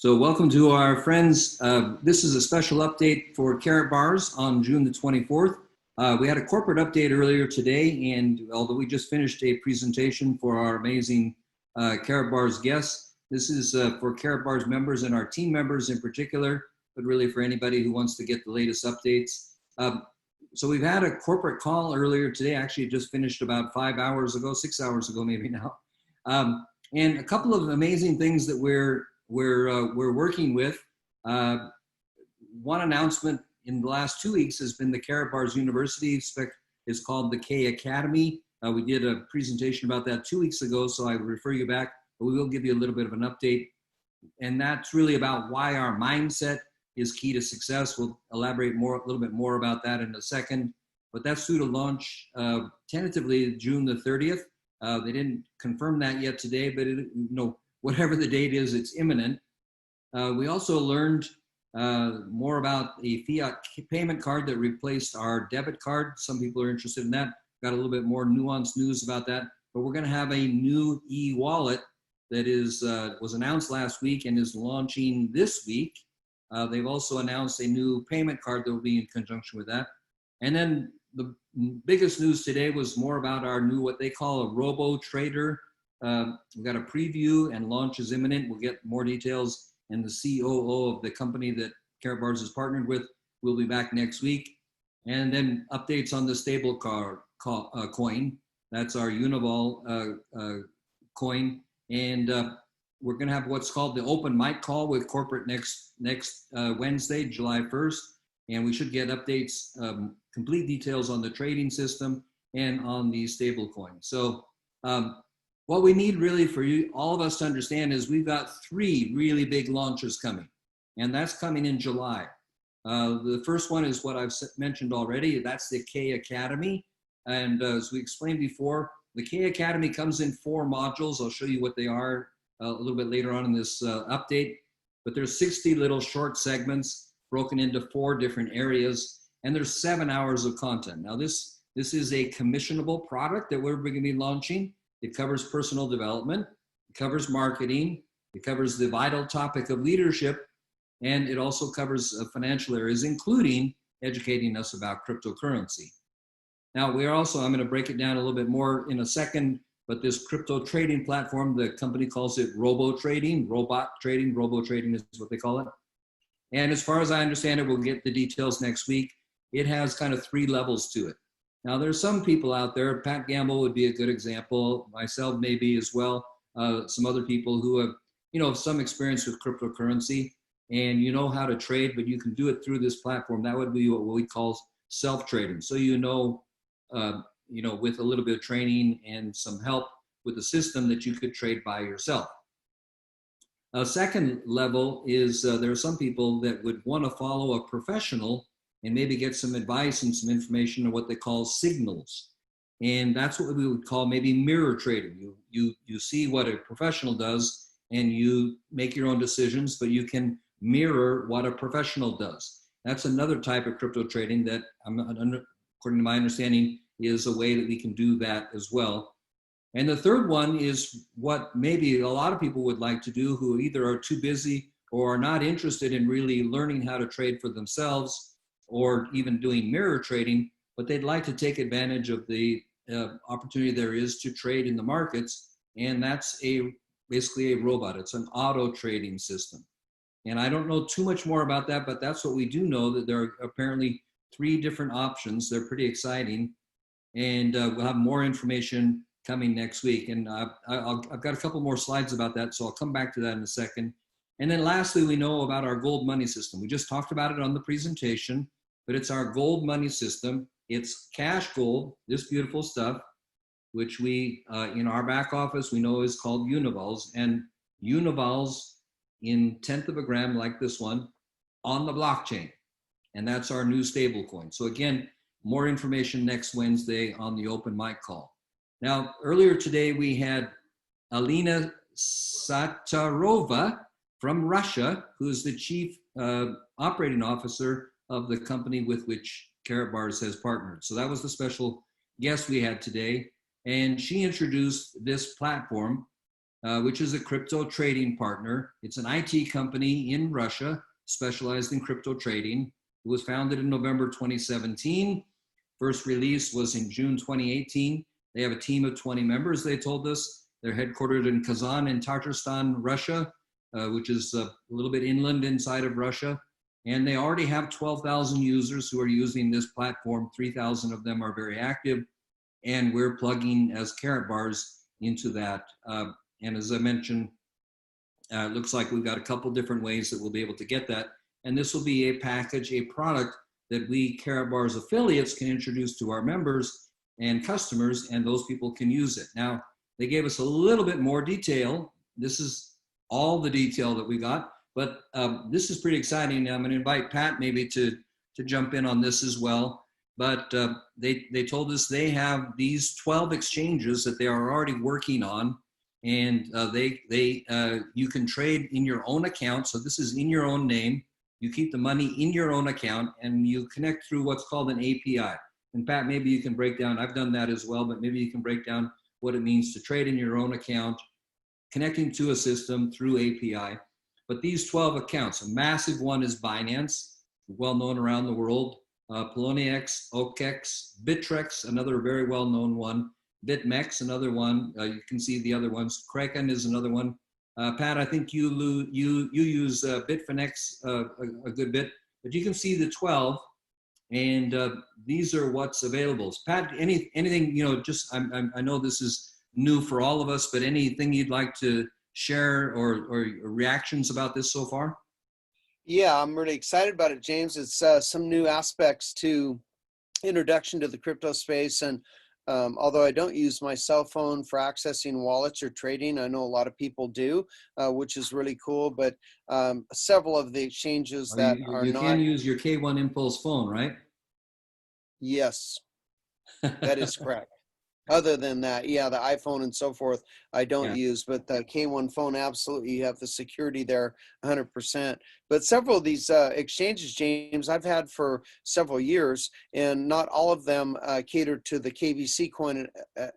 So welcome to our friends. This is a special update for Karatbars on June the 24th. We had a corporate update earlier today, and although we just finished a presentation for our amazing Karatbars guests, this is for Karatbars members and our team members in particular, but really for anybody who wants to get the latest updates. So we've had a corporate call earlier today. Actually, it just finished about 5 hours ago, 6 hours ago maybe now. And a couple of amazing things that we're working with. One announcement in the last 2 weeks has been the Karatbars University. Is called the K Academy. We did a presentation about that 2 weeks ago, so I would refer you back, but we will give you a little bit of an update. And that's really about why our mindset is key to success. We'll elaborate a little bit more about that in a second, but that's due to launch tentatively June the 30th. They didn't confirm that yet today, but whatever the date is, it's imminent. We also learned more about a fiat payment card that replaced our debit card. Some people are interested in that. Got a little bit more nuanced news about that. But we're going to have a new e-wallet that was announced last week and is launching this week. They've also announced a new payment card that will be in conjunction with that. And then the biggest news today was more about our new, what they call a robo-trader. We've got a preview and launch is imminent. We'll get more details, and the COO of the company that Karatbars is partnered with will be back next week. And then updates on the stable coin. That's our Unival coin. And we're going to have what's called the open mic call with corporate next Wednesday, July 1st. And we should get updates, complete details on the trading system and on the stable coin. So what we need really for you, all of us to understand, is we've got 3 really big launches coming, and that's coming in July. The first one is what I've mentioned already. That's the K Academy. And as we explained before, the K Academy comes in 4 modules. I'll show you what they are a little bit later on in this update. But there's 60 little short segments broken into 4 different areas, and there's 7 hours of content. Now this is a commissionable product that we're going to be launching. It covers personal development, it covers marketing, it covers the vital topic of leadership, and it also covers financial areas, including educating us about cryptocurrency. Now I'm going to break it down a little bit more in a second, but this crypto trading platform, the company calls it robot trading is what they call it. And as far as I understand it, we'll get the details next week. It has kind of 3 levels to it. Now, there's some people out there, Pat Gamble would be a good example, myself maybe as well, some other people who have, some experience with cryptocurrency, and you know how to trade, but you can do it through this platform. That would be what we call self-trading. So with a little bit of training and some help with the system, that you could trade by yourself. A second level is there are some people that would want to follow a professional and maybe get some advice and some information on what they call signals. And that's what we would call maybe mirror trading. You see what a professional does and you make your own decisions, but you can mirror what a professional does. That's another type of crypto trading that, according to my understanding, is a way that we can do that as well. And the third one is what maybe a lot of people would like to do who either are too busy or are not interested in really learning how to trade for themselves or even doing mirror trading, but they'd like to take advantage of the opportunity there is to trade in the markets. And that's basically a robot. It's an auto trading system. And I don't know too much more about that, but that's what we do know, that there are apparently 3 different options. They're pretty exciting. And we'll have more information coming next week. And I've got a couple more slides about that, so I'll come back to that in a second. And then lastly, we know about our gold money system. We just talked about it on the presentation, but it's our gold money system. It's cash gold, this beautiful stuff, which we, in our back office, we know is called Univals. And Univals in 1/10 of a gram, like this one, on the blockchain. And that's our new stable coin. So again, more information next Wednesday on the open mic call. Now, earlier today, we had Alina Satarova from Russia, who's the chief operating officer of the company with which Karatbars has partnered. So that was the special guest we had today. And she introduced this platform which is a crypto trading partner. It's an IT company in Russia specialized in crypto trading. It was founded in November 2017. First release was in June 2018. They have a team of 20 members, they told us. They're headquartered in Kazan in Tatarstan, Russia, which is a little bit inland inside of Russia. And they already have 12,000 users who are using this platform. 3,000 of them are very active. And we're plugging as Karatbars into that. And as I mentioned, it looks like we've got a couple different ways that we'll be able to get that. And this will be a package, a product that we Karatbars affiliates can introduce to our members and customers, and those people can use it. Now, they gave us a little bit more detail. This is all the detail that we got, but this is pretty exciting. I'm going to invite Pat maybe to jump in on this as well. But they told us they have these 12 exchanges that they are already working on, and you can trade in your own account. So this is in your own name. You keep the money in your own account, and you connect through what's called an API. And Pat, maybe you can break down, I've done that as well, but maybe you can break down what it means to trade in your own account, connecting to a system through API. But these 12 accounts, a massive one is Binance, well known around the world, Poloniex, OKEX, Bittrex, another very well-known one, BitMEX, another one. You can see the other ones. Kraken is another one. Pat, I think you use Bitfinex a good bit, but you can see the 12, and these are what's available. Pat, anything, just I know this is new for all of us, but anything you'd like to share or reactions about this so far? Yeah, I'm really excited about it, James. It's some new aspects to introduction to the crypto space. And although I don't use my cell phone for accessing wallets or trading, I know a lot of people do, which is really cool. But several of the exchanges that are you not. can use your K1 Impulse phone, right? Yes, that is correct. Other than that, yeah, the iPhone and so forth, I don't use, but the K1 phone, absolutely, you have the security there 100%. But several of these exchanges, James, I've had for several years, and not all of them cater to the KBC coin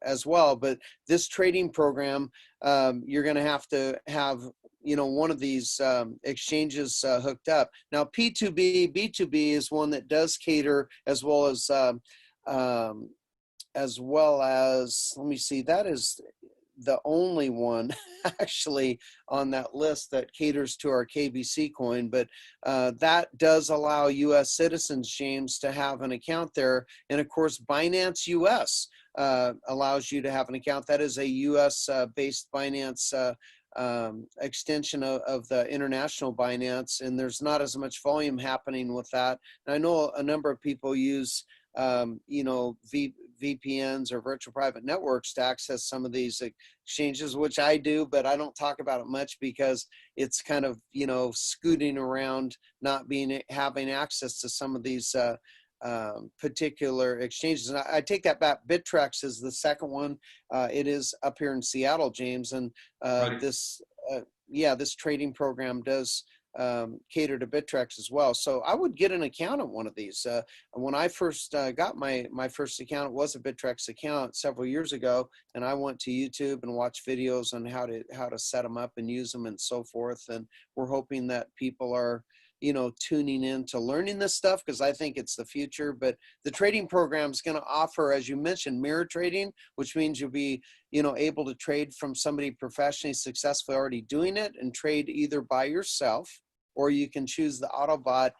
as well. But this trading program, you're going to have one of these exchanges hooked up. Now, P2B, B2B is one that does cater as well as, let me see, that is the only one actually on that list that caters to our KBC coin, but that does allow U.S. citizens, James, to have an account there. And of course, Binance US allows you to have an account. That is a U.S. based Binance extension of the international Binance, and there's not as much volume happening with that. And I know a number of people use VPNs or virtual private networks to access some of these exchanges, which I do, but I don't talk about it much because it's kind of, scooting around, not having access to some of these particular exchanges. And I take that back. Bittrex is the second one. It is up here in Seattle, James. And Right. this trading program does cater to Bittrex as well. So I would get an account on one of these. When I first got my first account, it was a Bittrex account several years ago, and I went to YouTube and watched videos on how to set them up and use them and so forth. And we're hoping that people are tuning in to learning this stuff, because I think it's the future. But the trading program is going to offer, as you mentioned, mirror trading, which means you'll be able to trade from somebody professionally successfully already doing it and trade either by yourself, or you can choose the Autobot,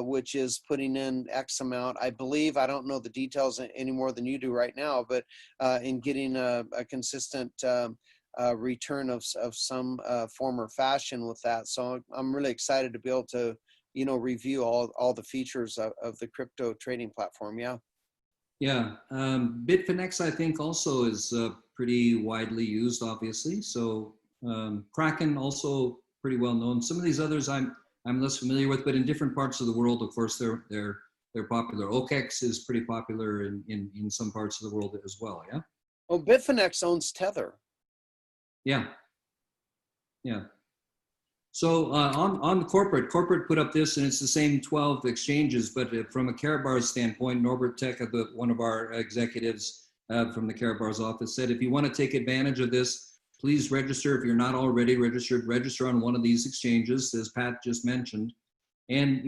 which is putting in X amount. I believe, I don't know the details any more than you do right now, but in getting a consistent return of some form or fashion with that. So I'm really excited to be able to, review all the features of the crypto trading platform. Yeah. Yeah. Bitfinex, I think, also is pretty widely used, obviously. So Kraken also pretty well known. Some of these others I'm less familiar with, but in different parts of the world, of course, they're popular. OKEX is pretty popular in some parts of the world as well. Yeah. Oh, Bitfinex owns Tether. Yeah. So on corporate put up this, and it's the same 12 exchanges, but from a Karatbars standpoint, Norbert Tech, one of our executives from the Karatbars office, said if you want to take advantage of this, please register. If you're not already registered, register on one of these exchanges, as Pat just mentioned. And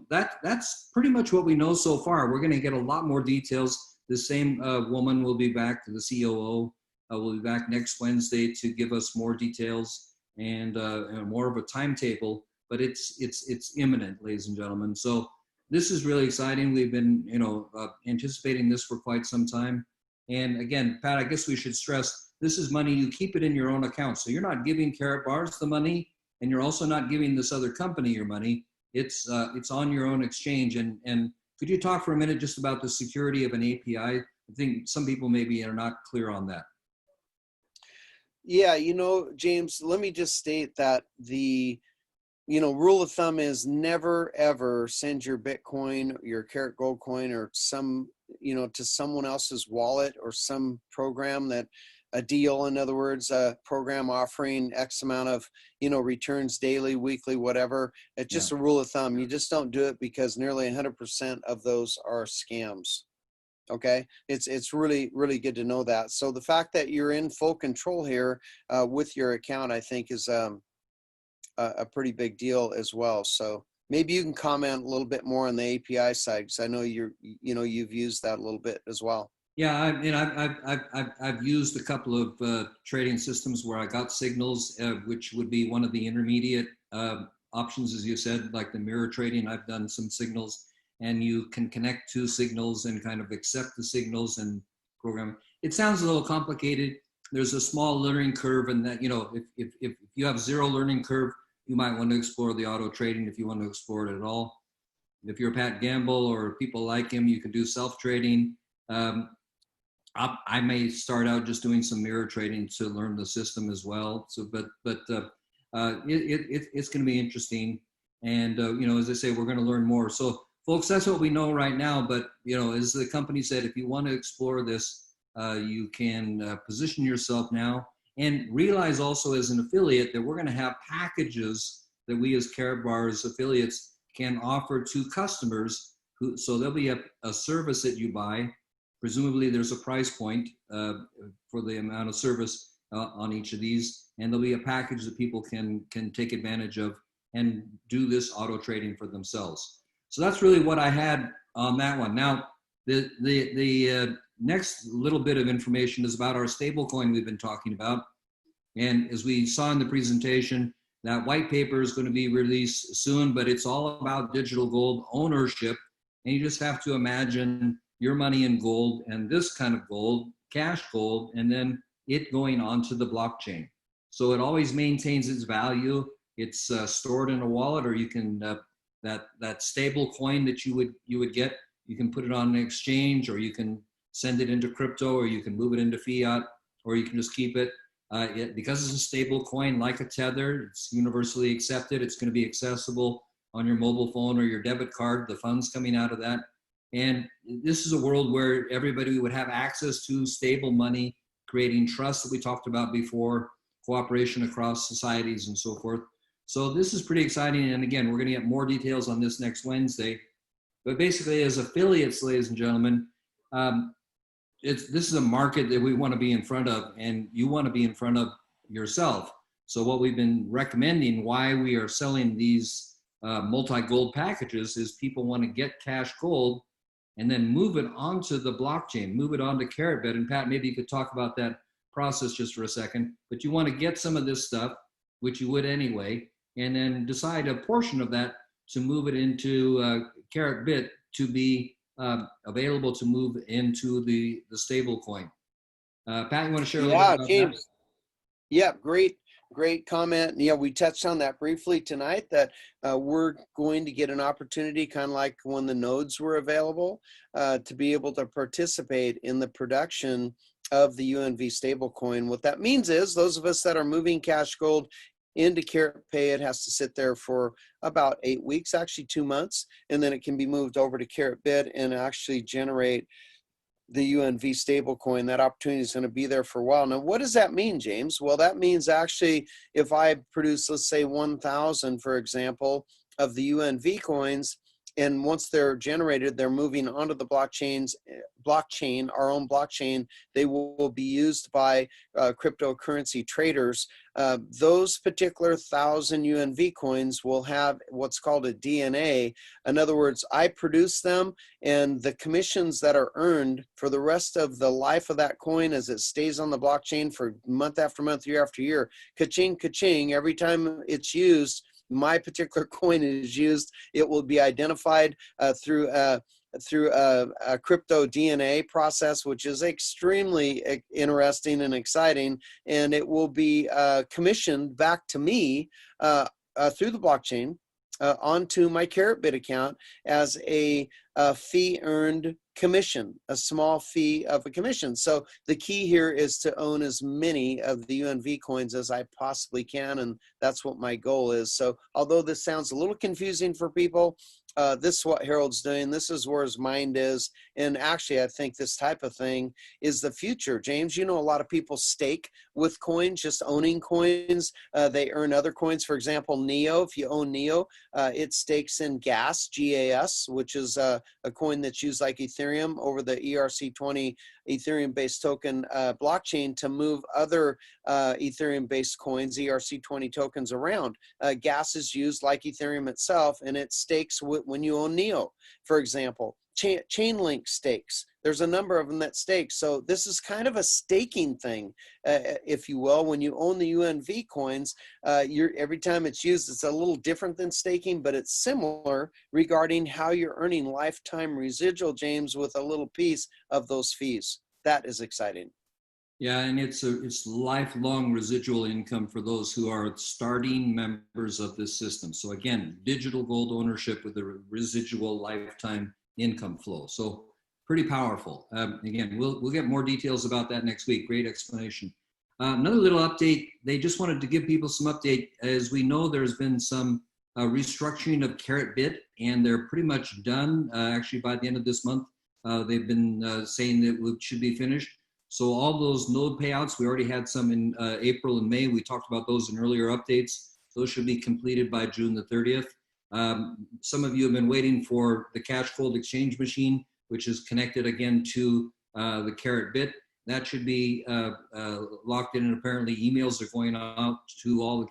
that's pretty much what we know so far. We're going to get a lot more details. The same woman will be back, the COO will be back next Wednesday to give us more details and more of a timetable. But it's imminent, ladies and gentlemen. So this is really exciting. We've been anticipating this for quite some time. And again, Pat, I guess we should stress this is money. You keep it in your own account. So you're not giving Karatbars the money, and you're also not giving this other company your money. It's on your own exchange. And could you talk for a minute just about the security of an API? I think some people maybe are not clear on that. Yeah, James, let me just state that the rule of thumb is never ever send your Bitcoin, your Karat Gold coin, or to someone else's wallet or some program a deal, in other words, a program offering X amount of, returns daily, weekly, whatever. It's just a rule of thumb. You just don't do it because nearly 100% of those are scams. Okay. It's really, really good to know that. So the fact that you're in full control here with your account, I think is a pretty big deal as well. So maybe you can comment a little bit more on the API side, because I know you've used that a little bit as well. Yeah, I've used a couple of trading systems where I got signals, which would be one of the intermediate options, as you said, like the mirror trading. I've done some signals, and you can connect two signals and kind of accept the signals and program. It sounds a little complicated. There's a small learning curve, and that if you have zero learning curve, you might want to explore the auto trading if you want to explore it at all. If you're Pat Gamble or people like him, you can do self trading. I may start out just doing some mirror trading to learn the system as well. So, but it's going to be interesting, and as I say, we're going to learn more. So, folks, that's what we know right now. But as the company said, if you want to explore this, you can position yourself now, and realize also as an affiliate that we're going to have packages that we as Karatbars affiliates can offer to customers. So there'll be a service that you buy. Presumably there's a price point for the amount of service on each of these, and there'll be a package that people can take advantage of and do this auto trading for themselves. So that's really what I had on that one. Now, the next little bit of information is about our stablecoin we've been talking about. And as we saw in the presentation, that white paper is going to be released soon, but it's all about digital gold ownership. And you just have to imagine your money in gold and this kind of gold, cash gold, and then it going onto the blockchain. So it always maintains its value. It's stored in a wallet, or you can that stable coin that you would get, you can put it on an exchange, or you can send it into crypto, or you can move it into fiat, or you can just keep it. Because it's a stable coin like a tether, it's universally accepted. It's going to be accessible on your mobile phone or your debit card, the funds coming out of that. And this is a world where everybody would have access to stable money, creating trust that we talked about before, cooperation across societies and so forth. So this is pretty exciting. And again, we're going to get more details on this next Wednesday. But basically, as affiliates, ladies and gentlemen, this is a market that we want to be in front of, and you want to be in front of yourself. So what we've been recommending, why we are selling these multi-gold packages, is people want to get cash gold and then move it onto the blockchain, move it onto Karatbit. And Pat, maybe you could talk about that process just for a second. But you want to get some of this stuff, which you would anyway, and then decide a portion of that to move it into Karatbit to be available to move into the stable coin. Pat, you want to share a little bit about James. that? Yeah, great comment. Yeah, we touched on that briefly tonight, that we're going to get an opportunity, kind of like when the nodes were available, to be able to participate in the production of the UNV stablecoin. What that means is those of us that are moving cash gold into KaratPay, it has to sit there for about 8 weeks, actually 2 months, and then it can be moved over to Karatbit and actually generate the UNV stablecoin. That opportunity is going to be there for a while. Now, what does that mean, James? Well, that means actually if I produce, let's say 1,000, for example, of the UNV coins, and once they're generated, they're moving onto the blockchain, our own blockchain. They will be used by cryptocurrency traders. Those particular 1,000 UNV coins will have what's called a DNA. In other words, I produce them, and the commissions that are earned for the rest of the life of that coin as it stays on the blockchain for month after month, year after year, ka-ching, ka-ching, every time it's used, my particular coin is used, it will be identified through a crypto DNA process, which is extremely interesting and exciting, and it will be commissioned back to me through the blockchain onto my Karatbit account as a fee earned commission, a small fee of a commission. So the key here is to own as many of the UNV coins as I possibly can, and that's what my goal is. So although this sounds a little confusing for people, this is what Harold's doing. This is where his mind is. And actually, I think this type of thing is the future. James, you know, a lot of people stake with coins, just owning coins. They earn other coins. For example, NEO, if you own NEO, it stakes in gas, GAS, which is a coin that's used like Ethereum over the ERC20 Ethereum-based token blockchain to move other Ethereum-based coins, ERC20 tokens around. Gas is used like Ethereum itself, and it stakes when you own NEO, for example. Chainlink stakes. There's a number of them that stake. So this is kind of a staking thing, if you will. When you own the UNV coins, every time it's used, it's a little different than staking, but it's similar regarding how you're earning lifetime residual, James, with a little piece of those fees. That is exciting. Yeah, and it's lifelong residual income for those who are starting members of this system. So again, digital gold ownership with a residual lifetime income flow. So pretty powerful. Again, we'll get more details about that next week. Great explanation. Another little update. They just wanted to give people some update. As we know, there's been some restructuring of Karatbit, and they're pretty much done. Actually, by the end of this month, they've been saying that it should be finished. So all those node payouts, we already had some in April and May. We talked about those in earlier updates. Those should be completed by June the 30th. Some of you have been waiting for the cash cold exchange machine, which is connected again to the Karatbit. That should be locked in, and apparently emails are going out to all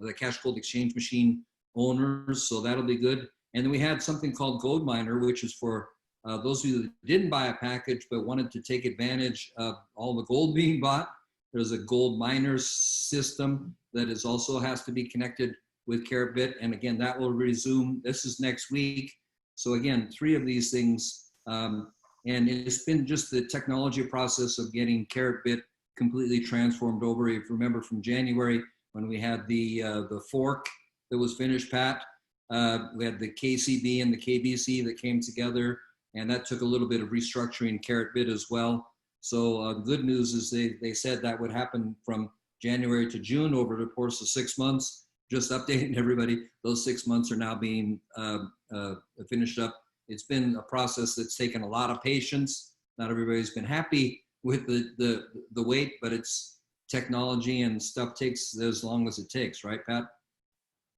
the cash cold exchange machine owners, so that'll be good. And then we had something called Gold Miner, which is for those of you that didn't buy a package but wanted to take advantage of all the gold being bought. There's a gold miner system that also has to be connected with Karatbit, and again, that will resume. This is next week. So again, 3 of these things, and it's been just the technology process of getting Karatbit completely transformed over. If you remember from January when we had the fork that was finished, Pat, we had the KCB and the KBC that came together, and that took a little bit of restructuring Karatbit as well. So good news is they said that would happen from January to June over the course of 6 months. Just updating everybody, those 6 months are now being finished up. It's been a process that's taken a lot of patience. Not everybody's been happy with the wait, but it's technology, and stuff takes as long as it takes, right, Pat?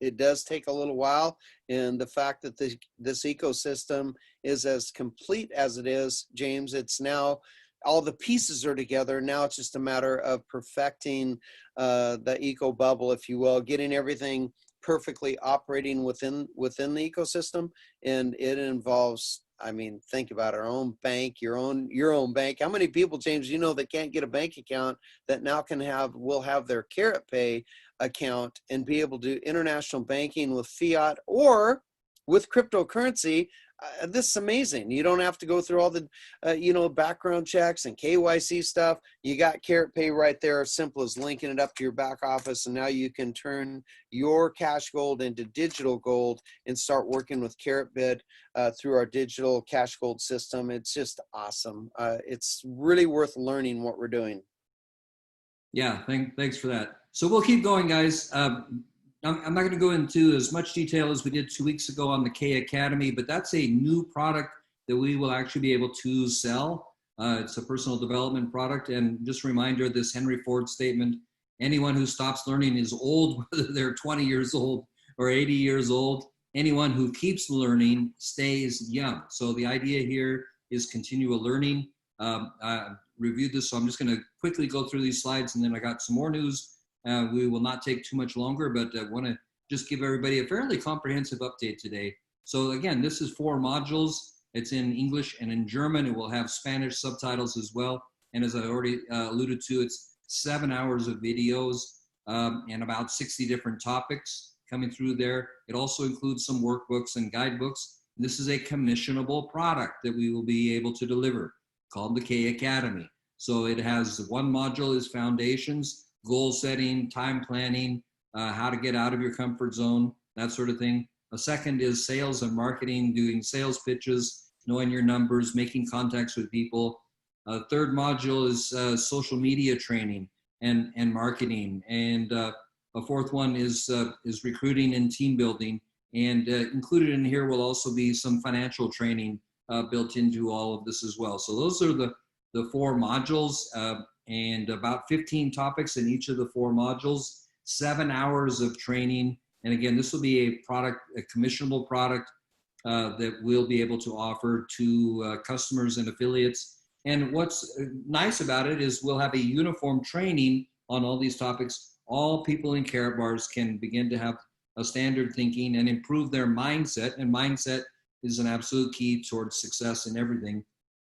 It does take a little while, and the fact that this ecosystem is as complete as it is, James, it's now all the pieces are together. Now it's just a matter of perfecting the eco bubble, if you will, getting everything perfectly operating within the ecosystem. And it involves, I mean, think about our own bank, your own bank. How many people, James, you know, that can't get a bank account that now will have their Karatpay account and be able to do international banking with fiat or with cryptocurrency? This is amazing. You don't have to go through all the, background checks and KYC stuff. You got Karatpay right there, as simple as linking it up to your back office. And now you can turn your cash gold into digital gold and start working with Karatbit through our digital cash gold system. It's just awesome. It's really worth learning what we're doing. Yeah, thanks for that. So we'll keep going, guys. I'm not going to go into as much detail as we did 2 weeks ago on the K Academy, but that's a new product that we will actually be able to sell. It's a personal development product. And just a reminder, this Henry Ford statement, anyone who stops learning is old, whether they're 20 years old or 80 years old. anyone who keeps learning stays young. So the idea here is continual learning. I reviewed this, so I'm just going to quickly go through these slides, and then I got some more news. We will not take too much longer, but I want to just give everybody a fairly comprehensive update today. So again, this is 4 modules. It's in English and in German. It will have Spanish subtitles as well. And as I already alluded to, it's 7 hours of videos and about 60 different topics coming through there. It also includes some workbooks and guidebooks. This is a commissionable product that we will be able to deliver called the K Academy. So it has 1 module is foundations, goal setting, time planning, how to get out of your comfort zone, that sort of thing. A second is sales and marketing, doing sales pitches, knowing your numbers, making contacts with people. A third module is social media training and marketing. And a fourth one is recruiting and team building. And included in here will also be some financial training built into all of this as well. So those are the 4 modules and about 15 topics in each of the 4 modules, 7 hours of training. And again, this will be a product, a commissionable product that we'll be able to offer to customers and affiliates. And what's nice about it is we'll have a uniform training on all these topics. All people in Karatbars can begin to have a standard thinking and improve their mindset. And mindset is an absolute key towards success in everything.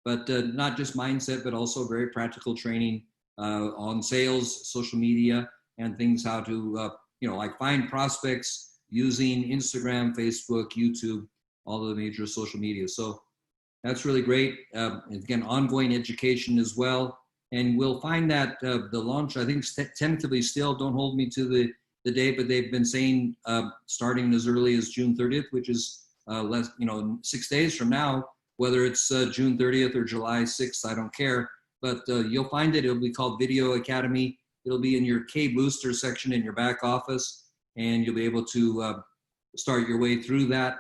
But not just mindset, but also very practical training on sales, social media, and things how to, like find prospects using Instagram, Facebook, YouTube, all of the major social media. So that's really great. Again, ongoing education as well. And we'll find that the launch, I think tentatively still, don't hold me to the date, but they've been saying starting as early as June 30th, which is 6 days from now, whether it's June 30th or July 6th, I don't care. But you'll find it, it'll be called Video Academy. It'll be in your K Booster section in your back office, and you'll be able to start your way through that.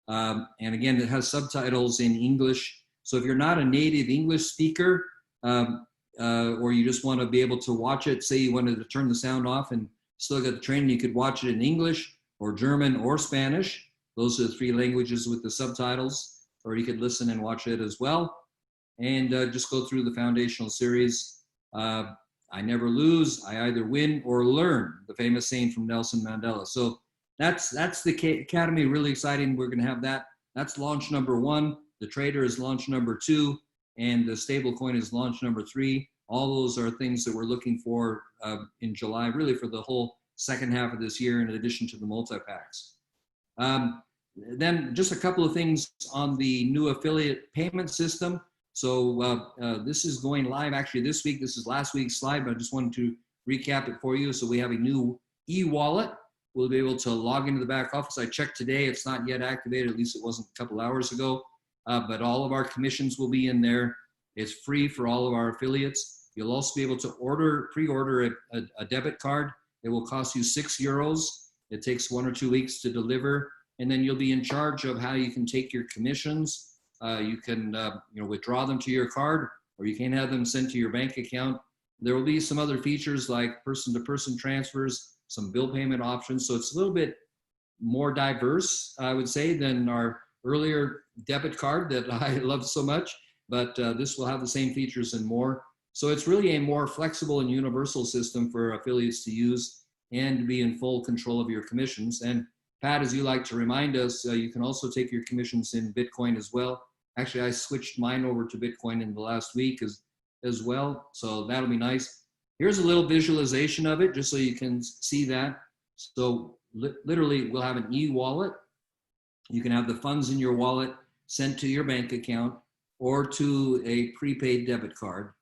And again, it has subtitles in English. So if you're not a native English speaker, or you just want to be able to watch it, say you wanted to turn the sound off and still get the training, you could watch it in English or German or Spanish. Those are the 3 languages with the subtitles, or you could listen and watch it as well. And just go through the foundational series. I never lose, I either win or learn, the famous saying from Nelson Mandela. So that's the Academy, really exciting. We're gonna have that. That's launch number 1. The Trader is launch number 2, and the stablecoin is launch number 3. All those are things that we're looking for in July, really for the whole second half of this year, in addition to the multi-packs. Then just a couple of things on the new affiliate payment system. So this is going live actually this week. This is last week's slide, but I just wanted to recap it for you. So we have a new e-wallet. We'll be able to log into the back office. I checked today, it's not yet activated, at least it wasn't a couple hours ago, but all of our commissions will be in there. It's free for all of our affiliates. You'll also be able to pre-order a debit card. It will cost you €6. It takes 1 or 2 weeks to deliver, and then you'll be in charge of how you can take your commissions. You can withdraw them to your card, or you can have them sent to your bank account. There will be some other features like person-to-person transfers, some bill payment options. So it's a little bit more diverse, I would say, than our earlier debit card that I loved so much, but this will have the same features and more. So it's really a more flexible and universal system for affiliates to use and to be in full control of your commissions. And Pat, as you like to remind us, you can also take your commissions in Bitcoin as well. Actually, I switched mine over to Bitcoin in the last week as well, so that'll be nice. Here's a little visualization of it, just so you can see that. So literally, we'll have an e-wallet. You can have the funds in your wallet sent to your bank account or to a prepaid debit card.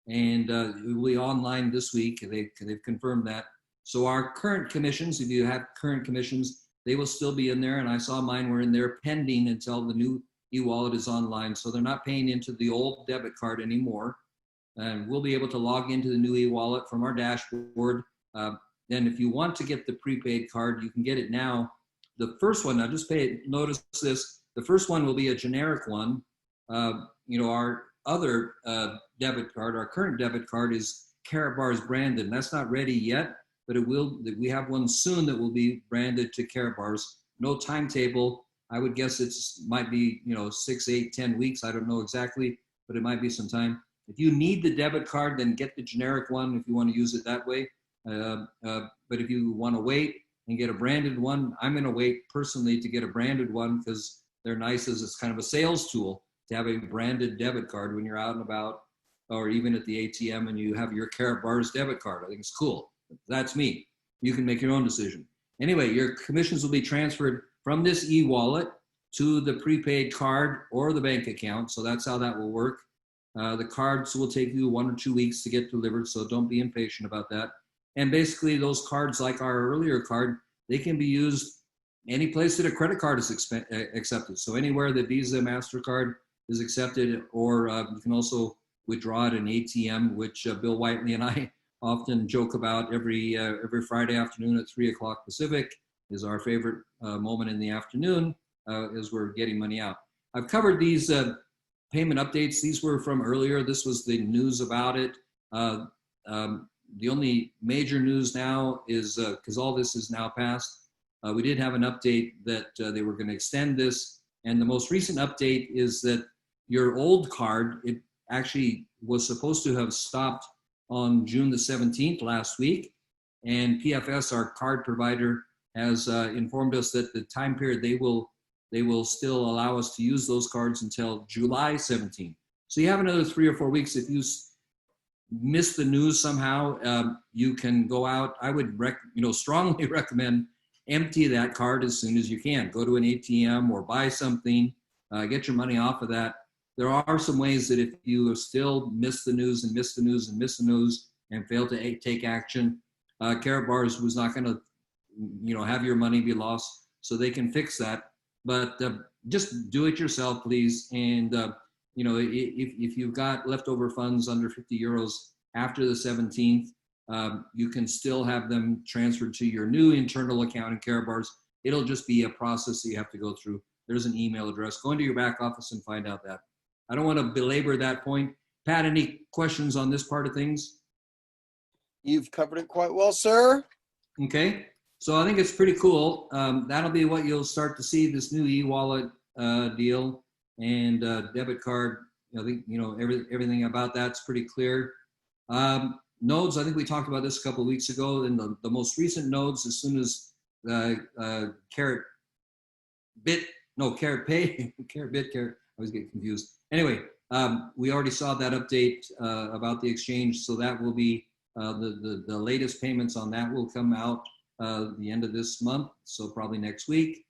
And it will be online this week. They've confirmed that. So our current commissions, if you have current commissions, they will still be in there. And I saw mine were in there pending until the new e-wallet is online. So they're not paying into the old debit card anymore. And we'll be able to log into the new e-wallet from our dashboard. Then if you want to get the prepaid card, you can get it now. The first one, now just notice this, the first one will be a generic one. Our other debit card, our current debit card is Karatbars branded. And that's not ready yet, but it will. We have one soon that will be branded to Karatbars. no timetable. I would guess might be 6, 8, 10 weeks. I don't know exactly, but it might be some time. If you need the debit card, then get the generic one if you want to use it that way. But if you want to wait and get a branded one, I'm going to wait personally to get a branded one because they're nice as it's kind of a sales tool to have a branded debit card when you're out and about, or even at the ATM and you have your Karatbars debit card. I think it's cool. That's me. You can make your own decision. Anyway, your commissions will be transferred from this e-wallet to the prepaid card or the bank account. So that's how that will work. The cards will take you 1 or 2 weeks to get delivered, so don't be impatient about that. And basically those cards, like our earlier card, they can be used any place that a credit card is accepted. So anywhere that Visa, MasterCard is accepted, or you can also withdraw at an ATM, which Bill Whiteley and I often joke about every Friday afternoon at 3 o'clock Pacific is our favorite moment in the afternoon as we're getting money out. I've covered these payment updates. These were from earlier. This was the news about it. The only major news now is, because all this is now passed, we did have an update that they were going to extend this. And the most recent update is that your old card, it actually was supposed to have stopped on June the 17th last week. And PFS, our card provider, has informed us that the time period they will still allow us to use those cards until July 17th. So you have another 3 or 4 weeks. If you miss the news somehow, you can go out. I would strongly recommend empty that card as soon as you can. Go to an ATM or buy something, get your money off of that. There are some ways that if you still miss the news and miss the news and miss the news and fail to take action, Karatbars was not going to have your money be lost, so they can fix that. But just do it yourself, please. And if you've got leftover funds under 50 euros after the 17th, you can still have them transferred to your new internal account in Karatbars. It'll just be a process that you have to go through. There's an email address. Go into your back office and find out that. I don't want to belabor that point. Pat, any questions on this part of things? You've covered it quite well, sir. Okay. So I think it's pretty cool. That'll be what you'll start to see, this new e-wallet deal and debit card. I think, everything about that's pretty clear. Nodes, I think we talked about this a couple of weeks ago, and the most recent nodes, as soon as Karat Pay, I always get confused. Anyway, we already saw that update about the exchange, so that will be the latest payments on that will come out the end of this month, so probably next week.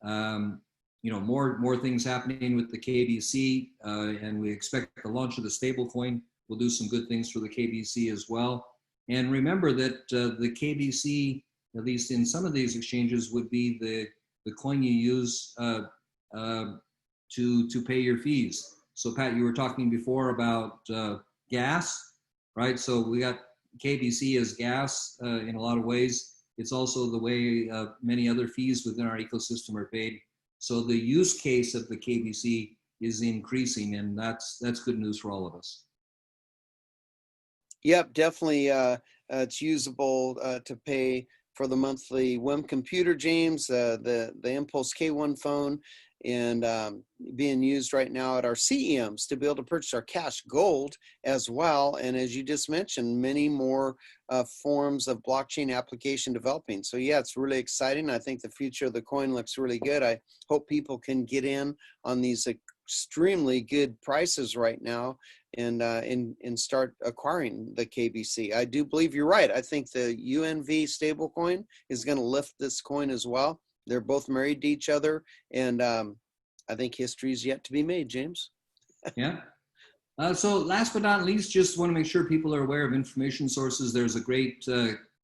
More things happening with the KBC, and we expect the launch of the stablecoin will do some good things for the KBC as well. And remember that the KBC, at least in some of these exchanges, would be the coin you use to pay your fees. So Pat, you were talking before about gas, right? So we got KBC as gas in a lot of ways. It's also the way many other fees within our ecosystem are paid. So the use case of the KBC is increasing, and that's good news for all of us. Yep, definitely. It's usable to pay for the monthly WIM computer, James, the Impulse K1 phone, and being used right now at our CEMs to be able to purchase our cash gold as well. And as you just mentioned, many more forms of blockchain application developing. So yeah, it's really exciting. I think the future of the coin looks really good. I hope people can get in on these extremely good prices right now and start acquiring the KBC. I do believe you're right. I think the UNV stablecoin is going to lift this coin as well. They're both married to each other, and I think history is yet to be made, James. Yeah. So last but not least, just want to make sure people are aware of information sources. There's a great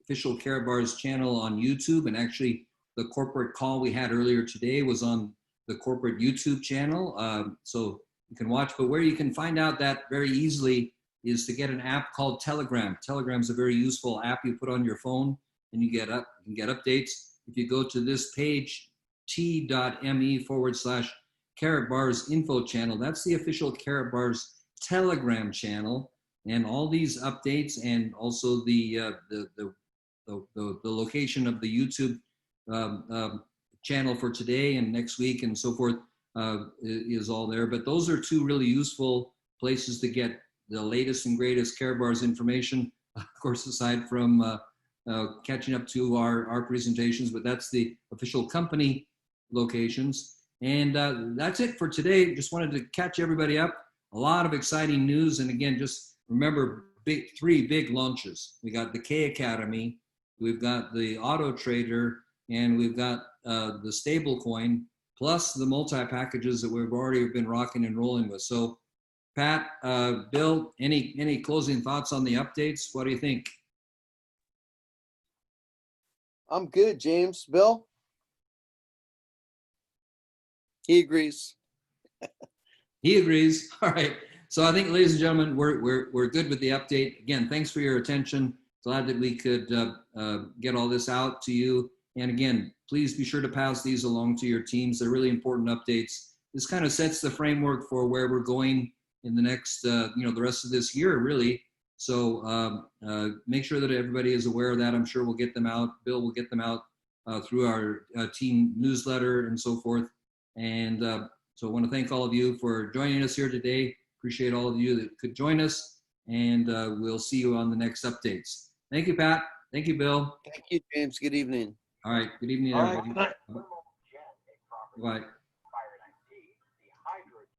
official Karatbars channel on YouTube, and actually the corporate call we had earlier today was on the corporate YouTube channel. So you can watch, but where you can find out that very easily is to get an app called Telegram. Telegram is a very useful app you put on your phone, and you can get updates. If you go to this page, t.me/Karatbars info channel, that's the official Karatbars Telegram channel, and all these updates, and also the location of the YouTube channel for today and next week and so forth is all there. But those are two really useful places to get the latest and greatest Karatbars information, of course, aside from catching up to our presentations, but that's the official company locations. And that's it for today. Just wanted to catch everybody up. A lot of exciting news. And again, just remember three big launches. We got the K Academy, we've got the Auto Trader, and we've got the stable coin, plus the multi-packages that we've already been rocking and rolling with. So Pat, Bill, any closing thoughts on the updates? What do you think? I'm good, James. Bill? He agrees. He agrees. All right. So I think, ladies and gentlemen, we're good with the update. Again, thanks for your attention. Glad that we could get all this out to you. And again, please be sure to pass these along to your teams. They're really important updates. This kind of sets the framework for where we're going in the next, the rest of this year, really. So make sure that everybody is aware of that. I'm sure we'll get them out. Bill will get them out through our team newsletter and so forth. And so I want to thank all of you for joining us here today. Appreciate all of you that could join us. And we'll see you on the next updates. Thank you, Pat. Thank you, Bill. Thank you, James. Good evening. All right. Good evening, everybody. Bye.